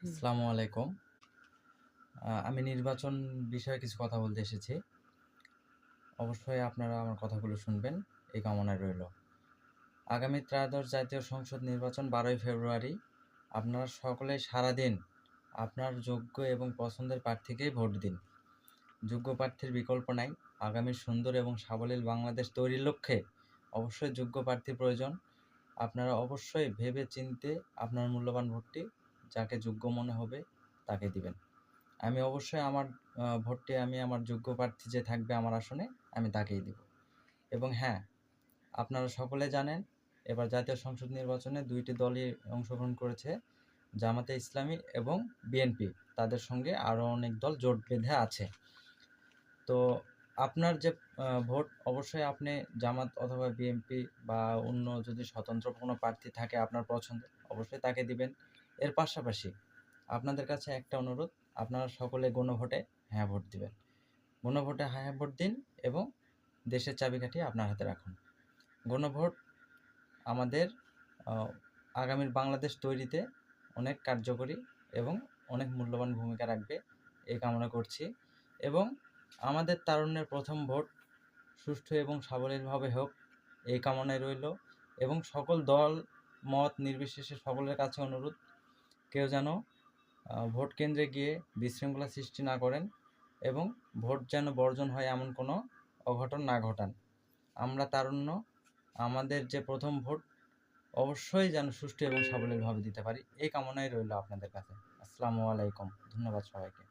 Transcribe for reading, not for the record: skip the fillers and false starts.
আসসালামু আলাইকুম। আমি নির্বাচন বিষয়ে কিছু কথা বলতে এসেছি। অবশ্যই আপনারা আমার কথাগুলো শুনবেন, এই কামনায় রইল। আগামী ত্রয়োদশ জাতীয় সংসদ নির্বাচন 12ই ফেব্রুয়ারি। আপনারা সকলেই সারাদিন আপনার যোগ্য এবং পছন্দের প্রার্থীকেই ভোট দিন। যোগ্য প্রার্থীর বিকল্প নাই। আগামীর সুন্দর এবং সাবলীল বাংলাদেশ তৈরির লক্ষ্যে অবশ্যই যোগ্য প্রার্থীর প্রয়োজন। আপনারা অবশ্যই ভেবে চিন্তে আপনার মূল্যবান ভোটটি যাকে যোগ্য মনে হবে তাকে দিবেন। আমি অবশ্যই আমার ভোটটি আমি আমার যোগ্য প্রার্থী যে থাকবে আমার আসনে আমি তাকেই দিব। এবং হ্যাঁ, আপনারা সকলে জানেন এবার জাতীয় সংসদ নির্বাচনে ২টি দলই অংশগ্রহণ করেছে, জামাতে ইসলামী এবং বিএনপি। তাদের সঙ্গে আরও অনেক দল জোট বেঁধে আছে। তো আপনার যে ভোট অবশ্যই আপনি জামাত অথবা বিএনপি বা অন্য যদি স্বতন্ত্র কোনো প্রার্থী থাকে আপনার পছন্দের, অবশ্যই তাকে দিবেন। এর পাশাপাশি আপনাদের কাছে একটা অনুরোধ, আপনারা সকলে গণভোটে হ্যাঁ ভোট দিবেন। গণভোটে হ্যাঁ ভোট দিন এবং দেশের চাবিকাঠি আপনার হাতে রাখুন। গণভোট আমাদের আগামীর বাংলাদেশ তৈরিতে অনেক কার্যকরী এবং অনেক মূল্যবান ভূমিকা রাখবে, এই কামনা করছি। এবং আমাদের তারুণ্যের প্রথম ভোট সুষ্ঠু এবং সাবলীলভাবে হোক, এই কামনায় রইল। এবং সকল দল মত নির্বিশেষে সকলের কাছে অনুরোধ, কেউ যেন ভোট কেন্দ্রে গিয়ে বিশৃঙ্খলা সৃষ্টি না করেন এবং ভোট যেন বর্জন হয় এমন কোনো অঘটন না ঘটান। আমরা তারুণ্য আমাদের যে প্রথম ভোট অবশ্যই যেন সুষ্ঠু এবং সাবলীলভাবে দিতে পারি, এই কামনাই রইল আপনাদের কাছে। আসসালামু আলাইকুম। ধন্যবাদ সবাইকে।